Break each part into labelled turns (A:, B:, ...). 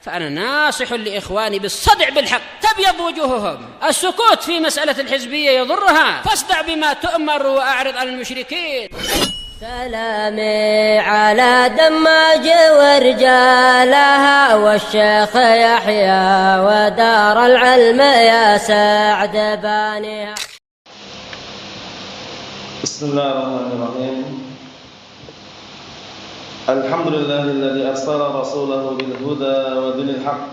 A: فأنا ناصح لإخواني بالصدع بالحق تبيض وجوههم. السكوت في مسألة الحزبية يضرها، فاصدع بما تؤمر وأعرض عن المشركين.
B: سلامي على دماج ورجالها والشيخ يحيى ودار العلم يا سعد بانيها.
C: بسم الله الرحمن الرحيم. الحمد لله الذي أرسل رسوله بالهدى ودين الحق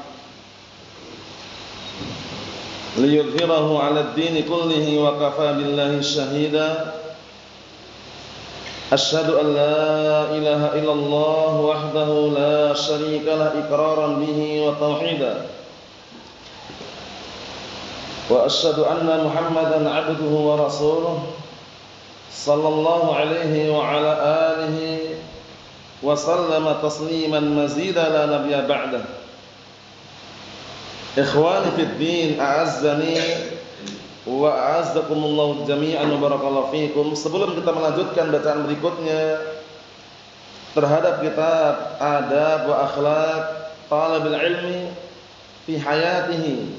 C: ليظهره على الدين كله وكفى بالله شهيدا. أشهد أن لا إله إلا الله وحده لا شريك له إقرارا به وتوحيدا، وأشهد أن محمدا عبده ورسوله صلى الله عليه وعلى آله وسلم تسليما مزيدا لا نبي بعده. إخواني في الدين أعزني wa a'azzakumullahu jami'an wa barakallahu fikum. Sebelum kita melanjutkan bacaan berikutnya terhadap kitab Adab wa Akhlaq Thalibul Ilmi fi Hayatihi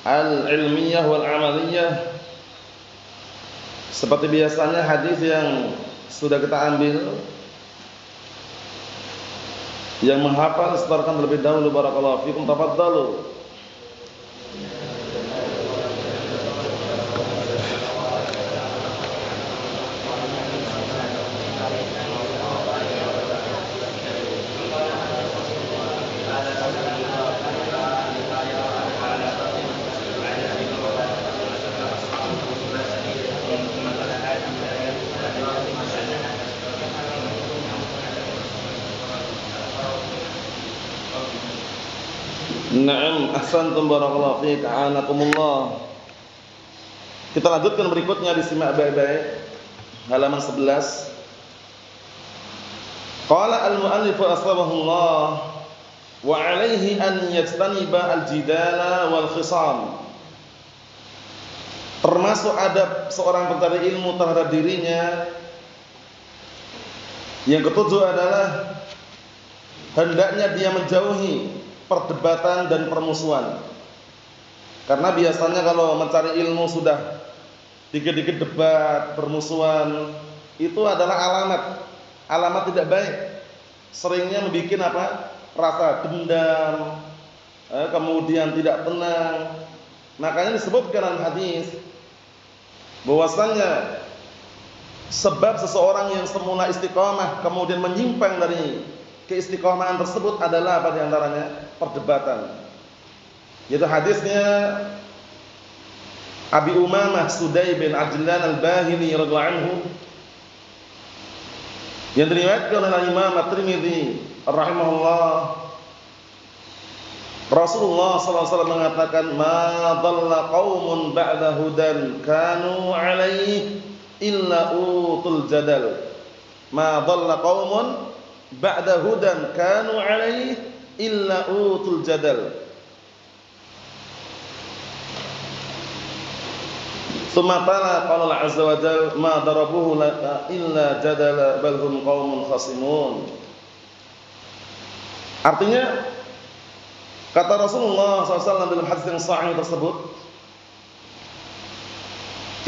C: Al-Ilmiyah wal Amaliyah, seperti biasanya hadis yang sudah kita ambil, yang menghafal setorkan terlebih dahulu. Barakallahu fikum, tafadhalu. Naam, ahsantum barakallahu fiik, a'anakumullah. Kita lanjutkan berikutnya, disimak baik-baik. Halaman 11. Qala al-mu'allif asbahullah wa 'alaihi an yajtaniba al-jidala wal khisam. Termasuk adab seorang pencari ilmu terhadap dirinya yang ketujuh adalah hendaknya dia menjauhi perdebatan dan permusuhan. Karena biasanya kalau mencari ilmu sudah dikit-dikit debat, permusuhan, itu adalah alamat tidak baik. Seringnya membuat apa? Rasa dendam, kemudian tidak tenang. Makanya disebutkan dalam hadis bahwasanya sebab seseorang yang semula istiqamah kemudian menyimpang dari keistiqomahan tersebut adalah apa diantaranya? Perdebatan. Yaitu hadisnya Abi Umamah Sudai bin Ajlan al-Bahili radhiyallahu anhu, yang diriwayatkan oleh Imam At-Tirmidzi rahimahullah. Rasulullah sallallahu alaihi wasallam mengatakan, "Ma dhalla qaumun ba'da hudan kanu 'alaihi illa utul jadal." Ma dhalla qaumun ba'da hudan kanu 'alaihi illa utul jadal. Tsumma qala Allah azza wa jalla, "Ma darabuhu laka illa jadala bal hum qaumun khasimun." Artinya, kata Rasulullah SAW dalam hadis yang sahih tersebut,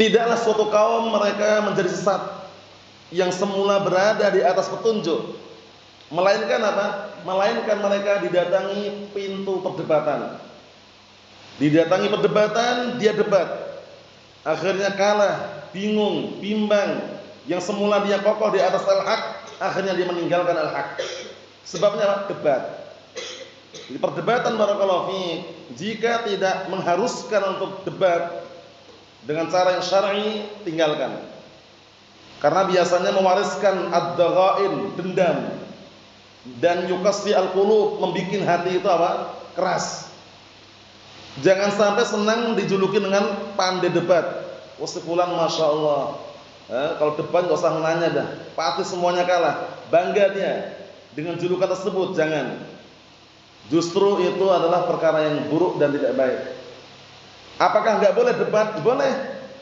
C: tidaklah suatu kaum mereka menjadi sesat yang semula berada di atas petunjuk, melainkan apa? Melainkan mereka didatangi pintu perdebatan. Didatangi perdebatan, dia debat. Akhirnya kalah, bingung, bimbang. Yang semula dia kokoh di atas al-haq, akhirnya dia meninggalkan al-haq. Sebabnya apa? Debat. Di perdebatan barakallahu fiik, jika tidak mengharuskan untuk debat dengan cara yang syar'i, tinggalkan. Karena biasanya mewariskan ad-daghain, dendam, dan yukassi al-qulub, membikin hati itu apa? Keras. Jangan sampai senang dijuluki dengan pandai debat. Wasifulan masya Allah. Kalau debat nggak usah nanya dah, pasti semuanya kalah. Bangga dia dengan julukan tersebut. Jangan. Justru itu adalah perkara yang buruk dan tidak baik. Apakah nggak boleh debat? Boleh,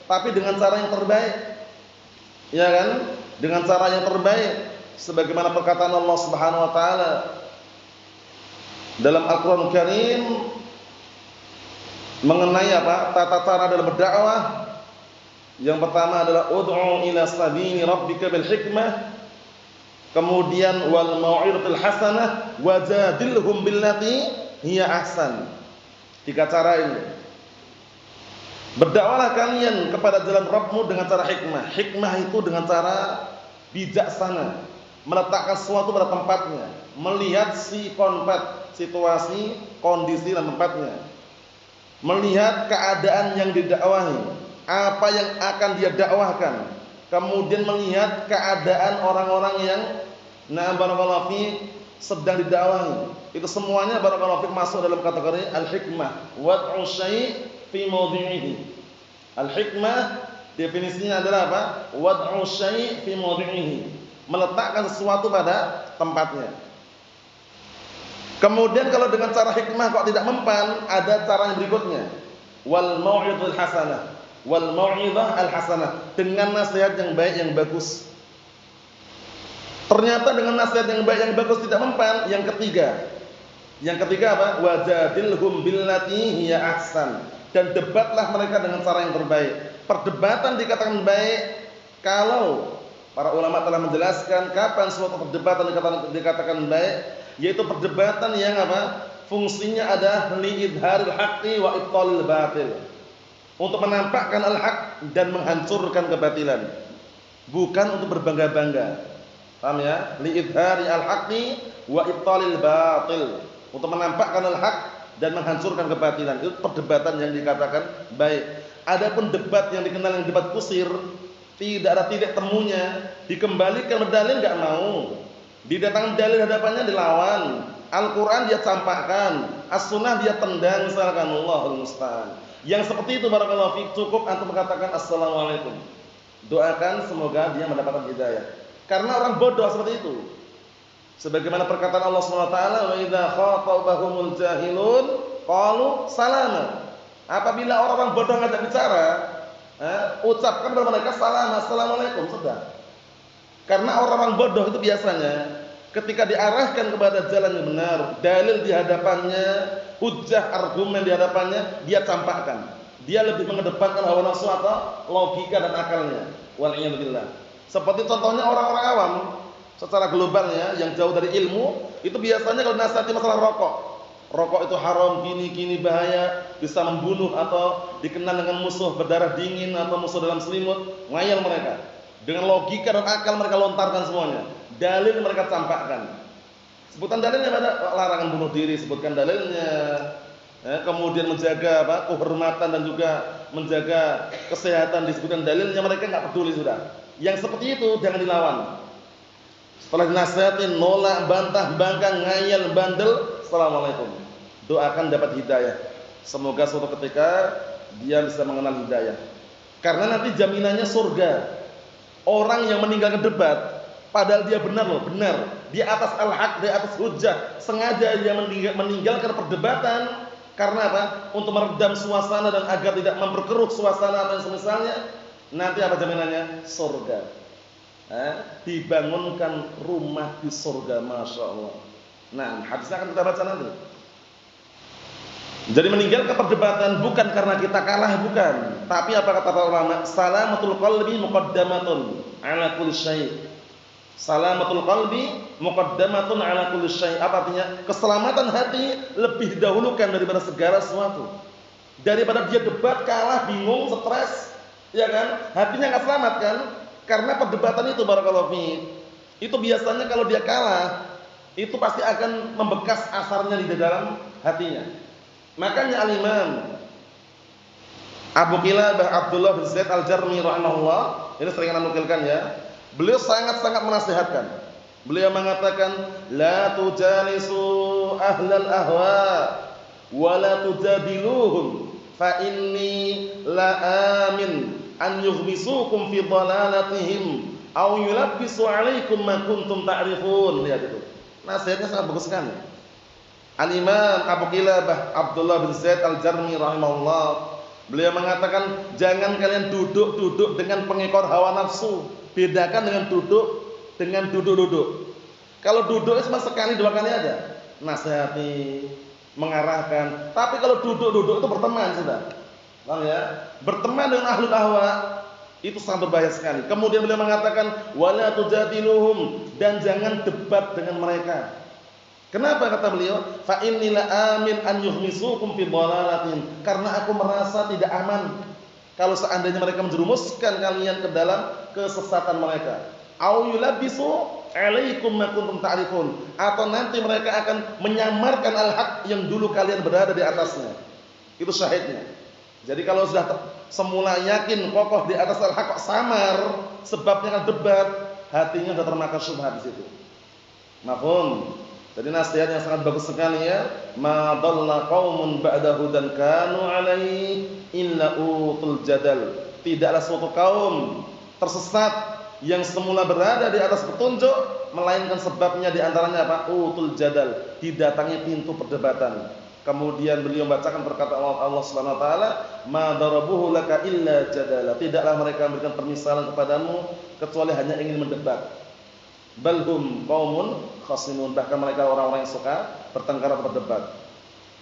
C: tapi dengan cara yang terbaik. Ya kan? Dengan cara yang terbaik. Sebagaimana perkataan Allah Subhanahu wa taala, dalam Al-Qur'an Karim mengenai apa? Tata cara dalam berdakwah. Yang pertama adalah ud'u ila sabili rabbika bil hikmah. Kemudian wal mau'izatil hasanah wajadilhum billati hiya ahsan. 3 cara ini. Berdakwahlah kalian kepada jalan Rabbmu dengan cara hikmah. Hikmah itu dengan cara bijaksana, meletakkan sesuatu pada tempatnya, melihat situasi, kondisi dan tempatnya. Melihat keadaan yang didakwahi, apa yang akan dia dakwahkan. Kemudian melihat keadaan orang-orang yang barakallahu fi sedang didakwahi. Itu semuanya barakallahu fi masuk dalam kategori al-hikmah. Wad'u syai' fi mawdi'ihi. Al-hikmah definisinya adalah apa? Wad'u syai' fi mawdi'ihi. Meletakkan sesuatu pada tempatnya. Kemudian kalau dengan cara hikmah kok tidak mempan, ada cara yang berikutnya. Wal mau'izatul hasanah. Wal mau'izah al-hasanah, dengan nasihat yang baik yang bagus. Ternyata dengan nasihat yang baik yang bagus tidak mempan. Yang ketiga apa? Wajadilhum billati hiya ahsan. Dan debatlah mereka dengan cara yang terbaik. Perdebatan dikatakan baik kalau para ulama telah menjelaskan kapan suatu perdebatan dikatakan baik, yaitu perdebatan yang apa? Fungsinya ada li'idharil haqqi wa ibtalil batil. Untuk menampakkan al-haq dan menghancurkan kebatilan, bukan untuk berbangga-bangga. Paham ya? Li'idhari al-haqqi wa ibtalil batil. Untuk menampakkan al-haq dan menghancurkan kebatilan. Itu perdebatan yang dikatakan baik. Adapun debat yang dikenal dengan debat kusir, tidak ada titik temunya, dikembalikan berdalil enggak mau. Didatangkan dalil hadapannya dilawan. Al-Qur'an dia campakkan, As-Sunnah dia tendang misalkan, Allahul musta'an. Yang seperti itu barakallahu fiik, cukup antum mengatakan assalamualaikum. Doakan semoga dia mendapatkan hidayah. Karena orang bodoh seperti itu. Sebagaimana perkataan Allah Subhanahu wa taala, "Wa idza khatabahumul jahilun qalu salama." Apabila orang-orang bodoh ngajak bicara, ucapkan kepada mereka salam, assalamualaikum, sudah. Karena orang-orang bodoh itu biasanya ketika diarahkan kepada jalan yang benar, dalil di hadapannya, hujjah argumen di hadapannya, dia campakkan. Dia lebih mengedepankan hawa nafsu atau logika dan akalnya. Wal'iyadzubillah. Seperti contohnya orang-orang awam secara globalnya yang jauh dari ilmu, itu biasanya kalau nasihati masalah rokok. Rokok itu haram, gini bahaya, bisa membunuh atau dikenal dengan musuh berdarah dingin atau musuh dalam selimut, ngayal mereka. Dengan logika dan akal mereka lontarkan semuanya. Dalil mereka campakkan. Sebutan dalilnya pada larangan bunuh diri, sebutkan dalilnya. Kemudian menjaga kehormatan dan juga menjaga kesehatan, disebutkan dalilnya, mereka enggak peduli sudah. Yang seperti itu jangan dilawan. Setelah dinasihatin, nolak, bantah, bangkang, ngayal, bandel, assalamualaikum. Doakan dapat hidayah. Semoga suatu ketika dia bisa mengenal hidayah. Karena nanti jaminannya surga. Orang yang meninggalkan debat, padahal dia benar loh, benar. Di atas al-haq, di atas hujjah, sengaja dia meninggalkan perdebatan karena apa? Untuk meredam suasana dan agar tidak memperkeruh suasana atau semisalnya. Nanti apa jaminannya? Surga. Dibangunkan rumah di surga, masya Allah. Nah, hadisnya akan kita baca nanti. Jadi meninggalkan perdebatan bukan karena kita kalah, bukan. Tapi apa kata para ulama? Salamatul qalbi muqaddamatun ala kulli syai'. Salamatul qalbi muqaddamatun ala kulli syai'. Apa artinya? Keselamatan hati lebih didahulukan daripada segala sesuatu. Daripada dia debat, kalah, bingung, stres, ya kan? Hatinya enggak selamat kan? Karena perdebatan itu barakallahu fiik. Itu biasanya kalau dia kalah, itu pasti akan membekas asarnya di dalam hatinya. Makanya al-Imam Abu Qilabah Abdullah bin Zaid al-Jarmi rahimahullah, ini sering anda nukilkan ya, beliau sangat-sangat menasihatkan. Beliau mengatakan, la tujalisu ahlal ahwa wa la tujadiluhum fa inni la amin an yughmisukum fi dhalalatihim aw yulabbisu alaikum ma kuntum ta'rifun. Lihat itu, nasihatnya sangat bagus sekali. Al-Imam Abu Qilabah Abdullah bin Zaid al-Jarmi rahimahullah, beliau mengatakan, jangan kalian duduk-duduk dengan pengekor hawa nafsu. Bedakan dengan duduk dengan duduk-duduk. Kalau duduk cuma sekali dua kali aja, nasihati, mengarahkan. Tapi kalau duduk-duduk itu berteman sudah. Paham ya? Berteman dengan ahlul ahwa itu sangat berbahaya sekali. Kemudian beliau mengatakan wala tujadiluhum, dan jangan debat dengan mereka. Kenapa kata beliau? Fa innila amin an yuhmisukum fi dhalalatin. Karena aku merasa tidak aman kalau seandainya mereka menjerumuskan kalian ke dalam kesesatan mereka. Au yulabisu alaikum ma kuntum ta'rifun, atau nanti mereka akan menyamarkan al-haq yang dulu kalian berada di atasnya. Itu syahidnya. Jadi kalau sudah semula yakin kokoh di atas al-haq kok samar, sebabnya kan debat, hatinya sudah termakan syubhat di situ. Mafhum? Jadi nasihat yang sangat bagus sekali ya. Ma dhalla qaumun ba'da hudan kanu alaihi illa utul jadal. Tidaklah suatu kaum tersesat yang semula berada di atas petunjuk, melainkan sebabnya di antaranya apa? Utul jadal, didatangi pintu perdebatan. Kemudian beliau membacakan perkataan Allah Subhanahu wa taala, "Ma darabuhu laka illa jadala." Tidaklah mereka memberikan permisalan kepadamu kecuali hanya ingin mendebat. Balhum qaumun khasimun, bahkan mereka orang-orang yang suka bertengkar atau berdebat.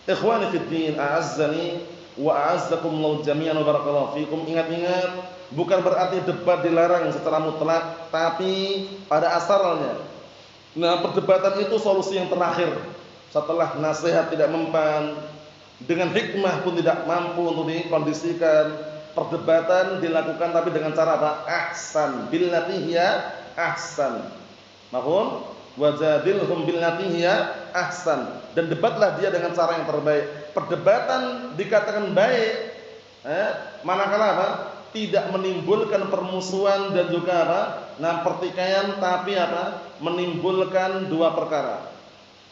C: Ikhwani fid din, a'azzani wa a'azzakumullahu jami'an wa barakallahu fikum. Ingat-ingat, bukan berarti debat dilarang secara mutlak, tapi pada asalnya. Nah, perdebatan itu solusi yang terakhir. Setelah nasihat tidak mempan, dengan hikmah pun tidak mampu untuk dikondisikan, perdebatan dilakukan tapi dengan cara apa? Ahsan, billati hiya ahsan. Mafhum? Wajadilhum billati hiya ahsan. Dan debatlah dia dengan cara yang terbaik. Perdebatan dikatakan baik manakala apa? Tidak menimbulkan permusuhan dan juga apa? Nah, pertikaian, tapi apa? Menimbulkan dua perkara.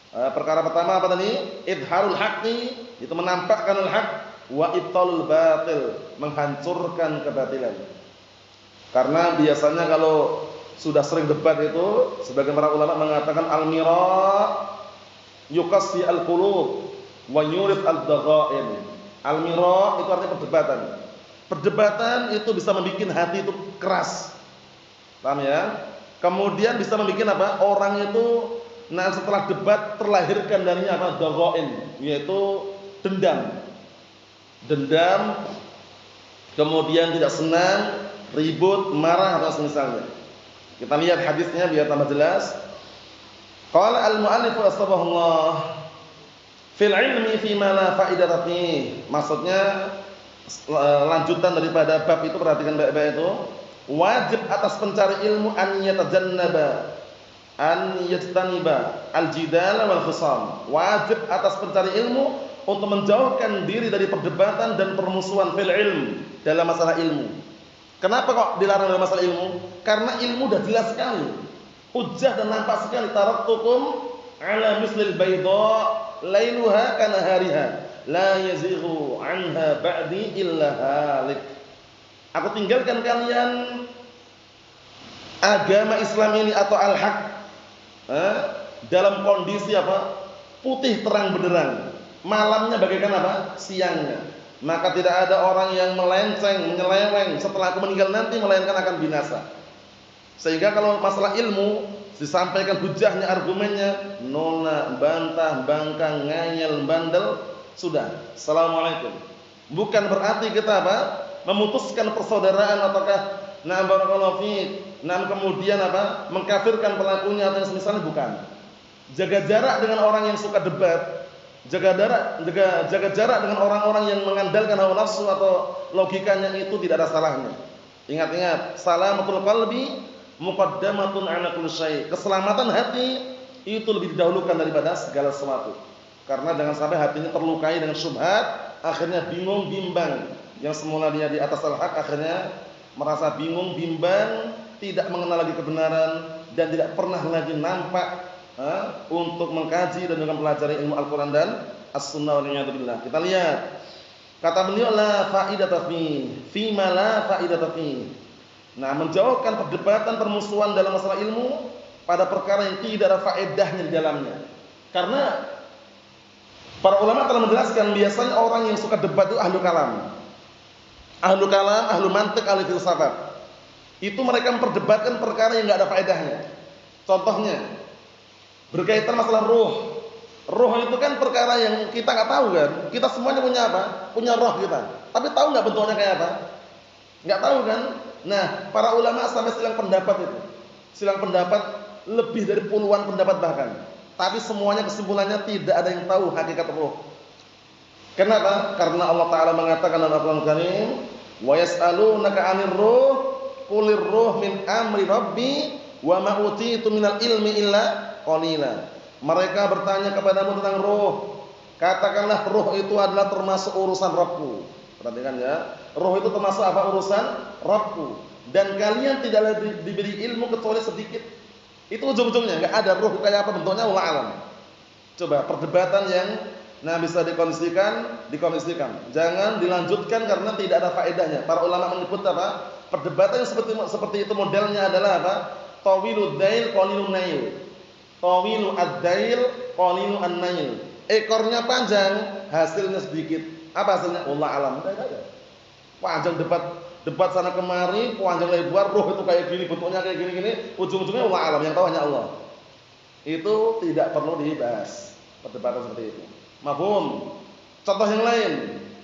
C: Perkara pertama apa tadi? Idharul haqqi, itu menampakkan al-haq, wa ibtalul batil, menghancurkan kebatilan. Karena biasanya kalau sudah sering debat itu, sebagian para ulama mengatakan al-mira yukassi al-qulub wa yurid al-dhaghain. Al-mira itu artinya perdebatan. Perdebatan itu bisa membuat hati itu keras. Paham ya? Kemudian bisa membuat apa? Orang itu setelah debat terlahirkan darinya apa? Dhaghain, yaitu dendam. Dendam, kemudian tidak senang, ribut, marah atau semisalnya. Kita lihat hadisnya biar tambah jelas. Qala al-mu'allif rahimahullah fil ilmi fi ma la fa'idata fihi. Maksudnya lanjutan daripada bab itu, perhatikan baik-baik itu. Wajib atas pencari ilmu an yajtaniba al-jidal wal khisam. Wajib atas pencari ilmu untuk menjauhkan diri dari perdebatan dan permusuhan fil ilm, dalam masalah ilmu. Kenapa kok dilarang dalam masalah ilmu? Karena ilmu sudah jelas sekali, hujjah dan nampak sekali. Taraktukum ala mislil bayda lailuha kanahariha la yazighu anha ba'di illa halik. Aku tinggalkan kalian agama Islam ini atau al-haq dalam kondisi apa? Putih terang benderang, malamnya bagaikan apa? Siangnya. Maka tidak ada orang yang melenceng, menyeleweng setelah aku meninggal nanti, melainkan akan binasa. Sehingga kalau masalah ilmu disampaikan hujahnya, argumennya, nona, bantah, bangkang, ngayal, bandel, sudah, assalamualaikum. Bukan berarti kita apa? Memutuskan persaudaraan ataukah barakallahu fiik, kemudian apa? Mengkafirkan pelakunya atau semisalnya, bukan. Jaga jarak dengan orang yang suka debat. Jaga jarak dengan orang-orang yang mengandalkan hawa nafsu atau logikanya, itu tidak ada salahnya. Ingat-ingat, salamatul qalbi muqaddamatun 'ala kulli syai'. Keselamatan hati itu lebih didahulukan daripada segala sesuatu. Karena jangan sampai hatinya terlukai dengan syubhat, akhirnya bingung, bimbang. Yang semula dia di atas al-haq, akhirnya merasa bingung, bimbang, tidak mengenal lagi kebenaran, dan tidak pernah lagi nampak untuk mengkaji dan juga mempelajari ilmu Al-Quran dan As-Sunnah wal iyadu billah. Kita lihat, kata beliau la fa'idata fi ma la fa'idata fi. Nah, menjauhkan perdebatan, permusuhan dalam masalah ilmu pada perkara yang tidak ada faedahnya di dalamnya. Karena para ulama telah menjelaskan, biasanya orang yang suka debat itu ahlu kalam, ahlu mantiq, ahlu filsafat. Itu mereka memperdebatkan perkara yang tidak ada faedahnya. Contohnya berkaitan masalah ruh, Roh itu kan perkara yang kita nggak tahu kan. Kita semuanya punya apa? Punya roh kita. Tapi tahu nggak bentuknya kayak apa? Nggak tahu kan? Nah, para ulama sampai silang pendapat itu. Silang pendapat lebih dari puluhan pendapat bahkan. Tapi semuanya kesimpulannya tidak ada yang tahu hakikat roh. Kenapa? Karena Allah Ta'ala mengatakan dalam Al-Quran Karim, wa yas'alunaka 'anir ruh qulir ruh min amri rabbi wa ma utitu minal ilmi illa qalila. Mereka bertanya kepadamu tentang roh. Katakanlah roh itu adalah termasuk urusan Rabbku. Perhatikan ya. Roh itu termasuk apa? Urusan Rabbku. Dan kalian tidaklah diberi ilmu kecuali sedikit. Itu ujung-ujungnya. Enggak ada roh kayak apa bentuknya, wallahu alam. Coba perdebatan yang bisa dikondisikan. Jangan dilanjutkan karena tidak ada faedahnya. Para ulama menyebut apa? Perdebatan yang seperti itu modelnya adalah apa? Tawilud dail qalilun nail. Tawilu ad-dail qalilu an-nail. Ekornya panjang, hasilnya sedikit. Apa hasilnya? Wallahu alam. Panjang debat sana kemari, panjang lebar, roh itu kayak gini, bentuknya kayak gini-gini, ujung-ujungnya wallahu alam, yang tahu hanya Allah. Itu tidak perlu dibahas perdebatan seperti itu. Mafhum? Contoh yang lain,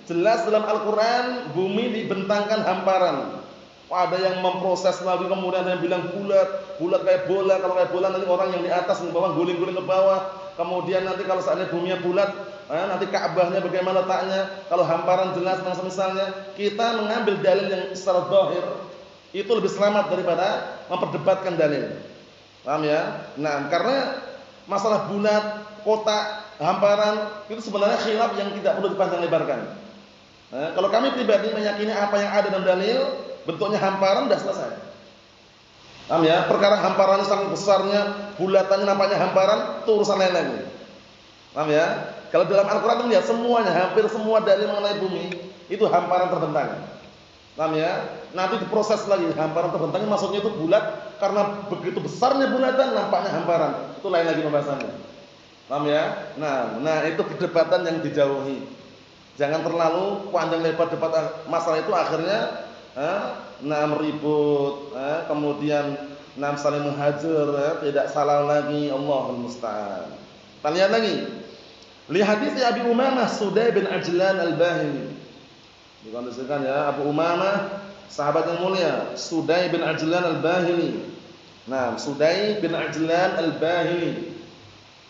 C: jelas dalam Al-Qur'an bumi dibentangkan hamparan. Ada yang memproses lagi, kemudian ada yang bilang bulat kayak bola. Kalau kayak bola nanti orang yang di atas di bawah guling-guling ke bawah. Kemudian nanti kalau seandainya buminya bulat, nanti Ka'bahnya bagaimana letaknya. Kalau hamparan jelas dan semisalnya, kita mengambil dalil yang secara zahir itu lebih selamat daripada memperdebatkan dalil. Paham ya? Nah, karena masalah bulat, kotak, hamparan itu sebenarnya khilaf yang tidak perlu dipanjang lebarkan. Kalau kami pribadi meyakini apa yang ada dalam dalil bentuknya hamparan sudah selesai. Paham ya? Perkara hamparannya sangat besarnya, bulatannya nampaknya hamparan, itu urusan lain lagi. Paham ya? Kalau dalam Al-Qur'an lihat semuanya, hampir semua dalil mengenai bumi itu hamparan terbentang. Paham ya? Nanti diproses lagi, hamparan terbentangnya maksudnya itu bulat karena begitu besarnya bulatan nampaknya hamparan. Itu lain lagi pembahasannya. Paham ya? Nah itu perdebatan yang dijauhi. Jangan terlalu panjang lebar debat masalah itu, akhirnya ribut, kemudian saling menghajar, tidak salah lagi. Allahul musta'an. Kita lihat lagi. Li hadits Abi Umamah Sudai bin Ajlan Al-Bahili. Dikondisikan ya, Abu Umamah sahabat yang mulia, Sudai bin Ajlan Al-Bahili. Sudai bin Ajlan Al-Bahili.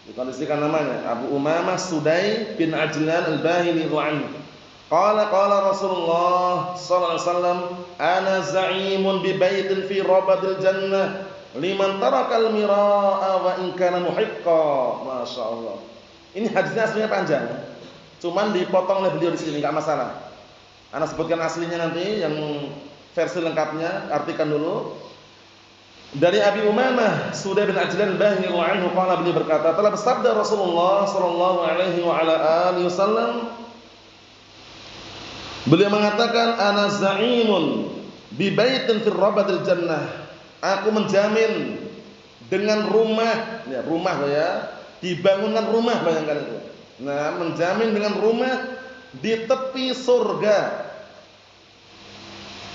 C: Dikondisikan namanya Abu Umamah Sudai bin Ajlan Al-Bahili radhiyallahu. Qala Rasulullah sallallahu alaihi wasallam, ana za'imun bi baitin fi rabadil jannah liman tarakal miraa wa in kana muhiqqa. Masyaallah. Ini hadisnya aslinya panjang. Cuman dipotong oleh beliau di sini, enggak masalah. Ana sebutkan aslinya nanti, yang versi lengkapnya artikan dulu. Dari Abi Umamah Sudai bin Ajlan Al-Bahili radhiyallahu anhu, qala, beliau berkata, telah bersabda Rasulullah sallallahu alaihi wa ala alihi wasallam, beliau mengatakan, ana za'imun bi baitin fir rabadil jannah. Aku menjamin dengan rumah, ya rumah ya, dibangunan rumah, bayangkan itu. Menjamin dengan rumah di tepi surga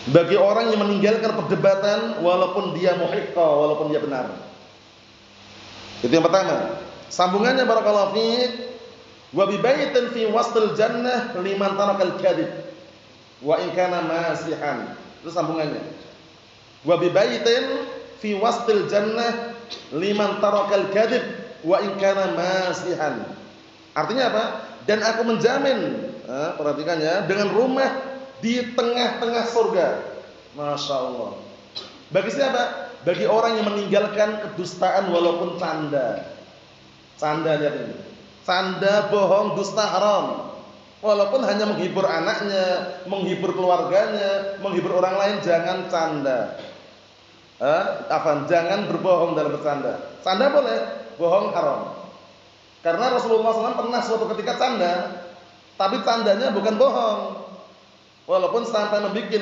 C: bagi orang yang meninggalkan perdebatan walaupun dia muhiqqa, walaupun dia benar. Itu yang pertama. Sambungannya barakallahu fiik, wa bi baitin fi wastil jannah liman tarakal kadhib wa in kana masihan. Itu sambungannya. Wa bi baitin fi wastil jannah liman tarakal kadhib wa in kana masihan. Artinya apa? Dan aku menjamin, perhatikan ya, dengan rumah di tengah-tengah surga. Masya Allah. Bagi siapa? Bagi orang yang meninggalkan kedustaan walaupun canda. Canda, lihat ini. Canda, bohong, dusta, haram. Walaupun hanya menghibur anaknya, menghibur keluarganya, menghibur orang lain, jangan canda. Jangan berbohong dalam bercanda. Canda boleh, bohong haram. Karena Rasulullah SAW pernah suatu ketika canda, tapi candanya bukan bohong. Walaupun sampai membuat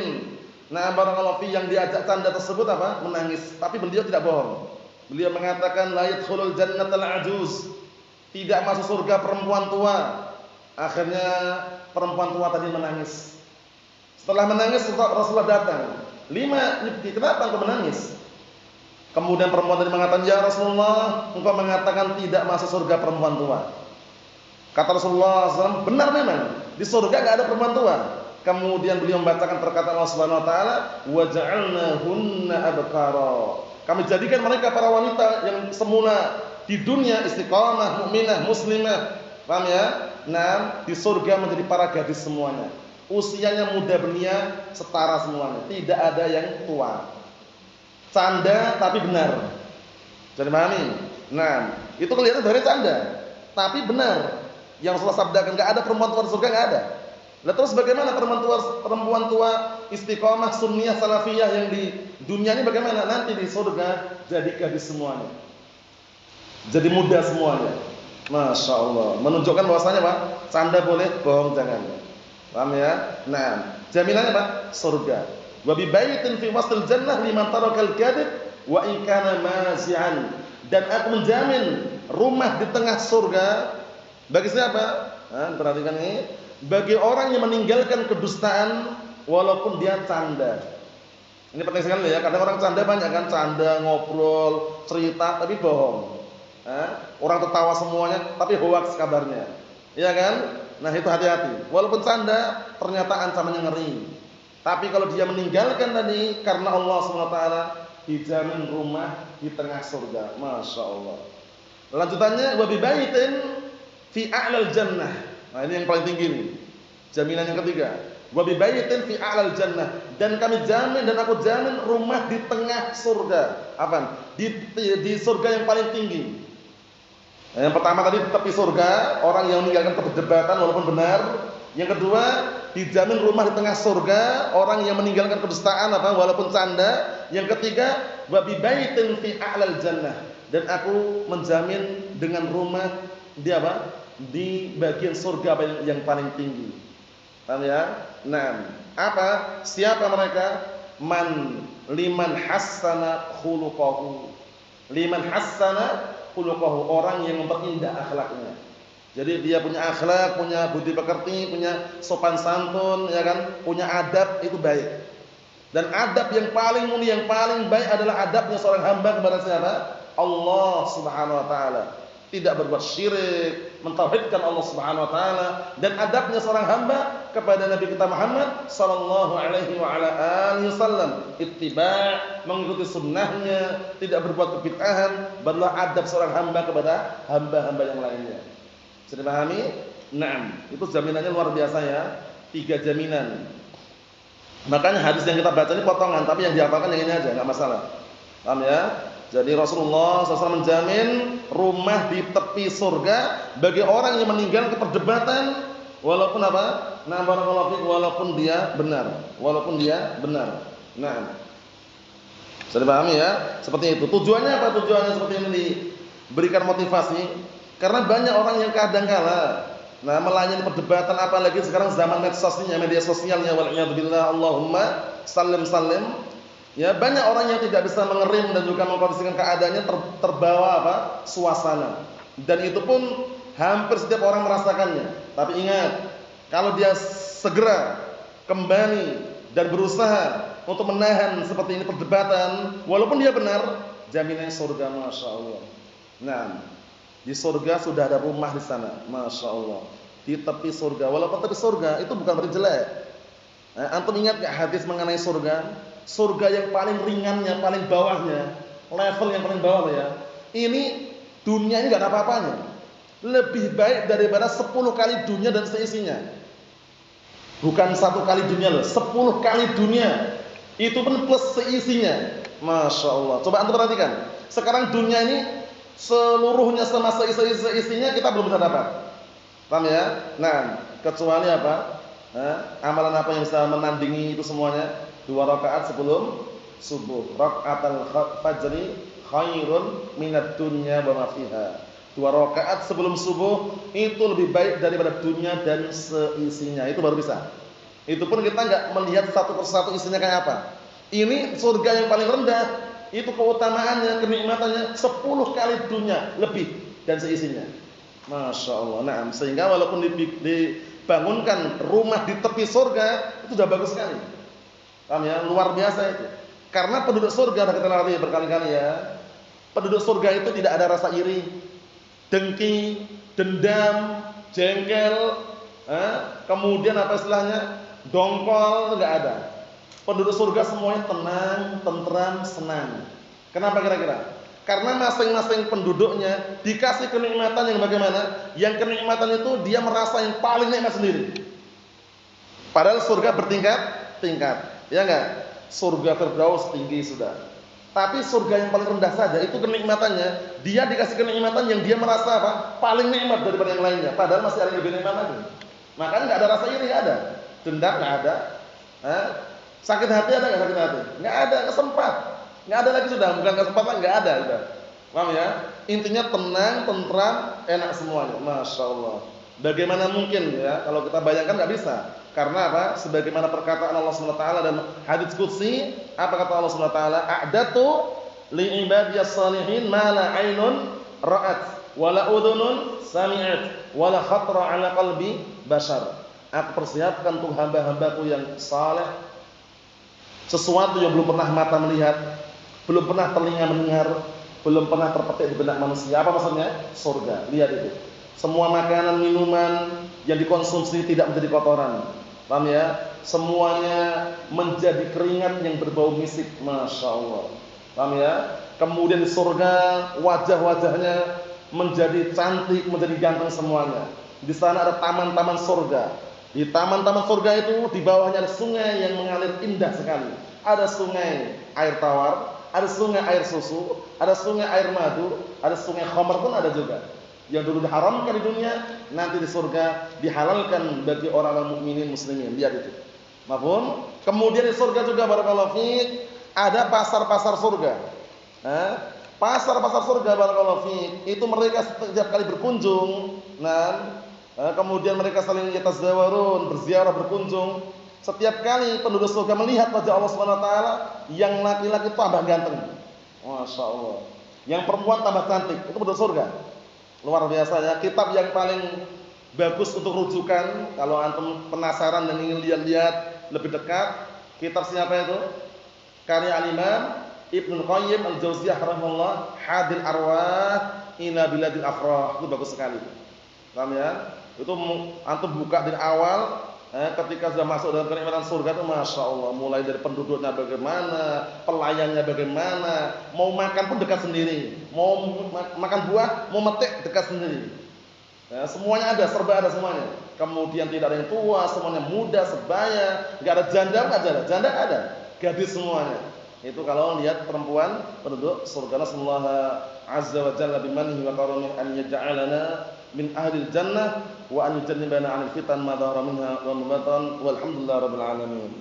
C: barakallahu fi yang diajak canda tersebut apa? Menangis, tapi beliau tidak bohong. Beliau mengatakan la yadkhulul jannatal ajuz. Tidak masuk surga perempuan tua. Akhirnya perempuan tua tadi menangis. Setelah menangis Rasulullah datang. 5, kenapa engkau menangis? Kemudian perempuan tadi mengatakan, ya Rasulullah, engkau mengatakan tidak masuk surga perempuan tua. Kata Rasulullah SAW, benar memang di surga nggak ada perempuan tua. Kemudian beliau membacakan perkataan Allah Subhanahu Wa Taala, wa ja'alnahunna abkara. Kami jadikan mereka para wanita yang semula di dunia istiqamah, mukminah, muslimah. Paham ya? Nah, di surga menjadi para gadis semuanya. Usianya muda belia, setara semuanya. Tidak ada yang tua. Canda tapi benar. Jadi pahami? Nah, itu kelihatan dari canda, tapi benar. Yang Rasulullah sabdakan, enggak ada perempuan tua di surga, enggak ada. Lah terus bagaimana perempuan tua istiqomah sunniyah salafiyah yang di dunia ini bagaimana? Nanti di surga jadi gadis semuanya. Jadi muda semuanya. Masya Allah. Menunjukkan bahwasanya Pak, canda boleh, bohong jangan. Paham ya? Nah, jaminannya Pak, surga. Wa bi baitin fi wasl jannah liman tarakal kadhib wa in kana mazi'an. Dan aku menjamin rumah di tengah surga bagi siapa? Nah, perhatikan ini, bagi orang yang meninggalkan kedustaan walaupun dia canda. Ini penting sekali ya. Kadang orang canda banyak kan, canda, ngobrol, cerita tapi bohong. Orang tertawa semuanya tapi hoax kabarnya. Iya kan? Nah, itu hati-hati. Walaupun canda, ternyata ancamannya ngeri. Tapi kalau dia meninggalkan tadi karena Allah SWT, dijamin rumah di tengah surga. Masya Allah. Lanjutannya, wa bi baitin fi a'lal jannah. Nah, ini yang paling tinggi nih. Jaminan yang ketiga. Wa bi baitin fi a'lal jannah. Dan kami jamin dan aku jamin rumah di tengah surga. Apa? Di surga yang paling tinggi. Nah, yang pertama tadi tepi surga, orang yang meninggalkan perdebatan walaupun benar. Yang kedua, dijamin rumah di tengah surga, orang yang meninggalkan kedustaan apa walaupun canda. Yang ketiga, wa bi baitin fi a'lal jannah. Dan aku menjamin dengan rumah di apa? Di bagian surga yang paling tinggi. Paham ya? Nah, apa? Siapa mereka? Liman hassana khuluquhu. Liman hassana khuluquhu, orang yang memperindah akhlaknya. Jadi dia punya akhlak, punya budi pekerti, punya sopan santun, ya kan? Punya adab, itu baik. Dan adab yang paling mulia, yang paling baik adalah adabnya seorang hamba kepada siapa? Allah Subhanahu wa taala. Tidak berbuat syirik, mentauhidkan Allah Subhanahu wa taala, dan adabnya seorang hamba kepada Nabi kita Muhammad sallallahu alaihi wa ala alihi wasallam, ittiba', mengikuti sunnahnya, tidak berbuat kebid'ahan, barulah adab seorang hamba kepada hamba-hamba yang lainnya. Sudah pahami? Naam, itu jaminannya luar biasa ya. 3 jaminan. Makanya hadis yang kita baca ini potongan, tapi yang dihafalkan yang ini aja, enggak masalah. Paham ya? Jadi Rasulullah SAW menjamin rumah di tepi surga bagi orang yang meninggalkan perdebatan walaupun apa? Nah, barakallahu fiik, walaupun dia benar, walaupun dia benar. Nah, sudah pahami ya? Seperti itu. Tujuannya apa? Tujuannya seperti ini, diberikan motivasi. Karena banyak orang yang kadang-kala melayani perdebatan, apalagi sekarang zaman medsosnya, media sosialnya, wal'iyadzubillah, Allahumma sallim. Ya, banyak orang yang tidak bisa mengerim dan juga mengkondisikan keadaannya, terbawa apa? Suasana. Dan itu pun hampir setiap orang merasakannya. Tapi ingat, kalau dia segera kembali dan berusaha untuk menahan seperti ini perdebatan, walaupun dia benar, jaminannya surga, masya Allah. Nah, di surga sudah ada rumah di sana, masya Allah. Di tepi surga, walaupun tepi surga itu bukan berarti jelek. Antum ingat gak hadis mengenai surga? Surga yang paling ringannya, paling bawahnya, level yang paling bawah ya. Ini dunia ini gak ada apa-apanya. Lebih baik daripada 10 kali dunia dan seisinya. Bukan 1 kali dunia loh, 10 kali dunia. Itu pun plus seisinya. Masya Allah. Coba antum perhatikan. Sekarang dunia ini seluruhnya sama seisinya kita belum bisa dapat. Paham ya? Nah, kecuali apa? Amalan apa yang bisa menandingi itu semuanya? 2 rakaat sebelum subuh. Rakaatul fajri khairun minad dunya wa ma fiha. 2 rakaat sebelum subuh itu lebih baik daripada dunia dan seisinya. Itu baru bisa. Itu pun kita enggak melihat satu persatu isinya kayak apa. Ini surga yang paling rendah. Itu keutamaannya, kenikmatannya 10 kali dunia lebih dan seisinya. Masya Allah. Nah, sehingga walaupun dibangunkan rumah di tepi surga itu sudah bagus sekali. Paham ya? Luar biasa itu. Karena penduduk surga, sudah kita latih berkali-kali ya. Penduduk surga itu tidak ada rasa iri, dengki, dendam, jengkel, kemudian apa istilahnya, dongkol, enggak ada. Penduduk surga semuanya tenang, tentram, senang. Kenapa kira-kira? Karena masing-masing penduduknya dikasih kenikmatan yang bagaimana? Yang kenikmatan itu dia merasa yang paling nikmat sendiri. Padahal surga bertingkat-tingkat, ya enggak? Surga Firdaus tinggi sudah. Tapi surga yang paling rendah saja itu kenikmatannya, dia dikasih kenikmatan yang dia merasa apa? Paling nikmat daripada yang lainnya. Padahal masih ada yang lebih nikmat lagi. Makanya enggak ada rasa iri, enggak ada. Dendam enggak ada. Sakit hati ada enggak sakit hati? Enggak ada, kesempat. Enggak ada lagi sudah, bukan kesempatan, enggak ada sudah. Paham ya? Intinya tenang, tentram, enak semuanya. Masya Allah. Bagaimana mungkin ya? Kalau kita bayangkan enggak bisa. Karena apa? Sebagaimana perkataan Allah Subhanahu wa taala dan hadits qudsi, apa kata Allah Subhanahu wa taala? A'datu li ibadiyas salihin ma la 'ainun ra'at wa la udhunun sami'at wa la khatara 'ala qalbi bashar. Aku persiapkan untuk hamba-hambaku yang saleh sesuatu yang belum pernah mata melihat, belum pernah telinga mendengar, belum pernah terpetik di benak manusia. Apa maksudnya? Surga. Lihat itu. Semua makanan, minuman yang dikonsumsi tidak menjadi kotoran. Paham ya? Semuanya menjadi keringat yang berbau misik. Masya Allah. Paham ya? Kemudian di surga wajah-wajahnya menjadi cantik, menjadi ganteng semuanya. Di sana ada taman-taman surga. Di taman-taman surga itu di bawahnya ada sungai yang mengalir indah sekali. Ada sungai air tawar, ada sungai air susu, ada sungai air madu, ada sungai khamar pun ada juga. Yang dulu diharamkan di dunia, nanti di surga dihalalkan bagi orang-orang mukminin muslimin. Lihat itu. Mafhum? Kemudian di surga juga barakallahu fiik ada pasar-pasar surga. Pasar-pasar surga barakallahu fiik itu mereka setiap kali berkunjung, kemudian mereka saling yatazawarun, berziarah, berkunjung. Setiap kali penduduk surga melihat wajah Allah Subhanahu wa taala, yang laki-laki tambah ganteng. Masya Allah. Yang perempuan tambah cantik. Itu penduduk surga. Luar biasa ya. Kitab yang paling bagus untuk rujukan kalau antum penasaran dan ingin lihat-lihat lebih dekat, kitab siapa itu? Karya Al-Imam Ibnu Qayyim Al-Jauziyah rahimahullah, Hadil Arwah ila Biladil Afrah. Itu bagus sekali. Paham ya? Itu antum buka dari awal, ketika sudah masuk dalam kenikmatan surga itu Masya Allah, mulai dari penduduknya bagaimana, pelayannya bagaimana, mau makan pun dekat sendiri, mau makan buah, mau metik dekat sendiri. Semuanya ada, serba ada semuanya. Kemudian tidak ada yang tua, semuanya muda, sebaya, enggak ada janda, enggak ada, janda ada, gadis semuanya. Itu kalau lihat perempuan penduduk surga. Nasallahu azza wa jalla bimanihi wa karamihi an yaj'alana min ahlil jannah wa an yujannibana 'anil fitan ma dhahara minha wa ma batan walhamdulillahi rabbil alamin.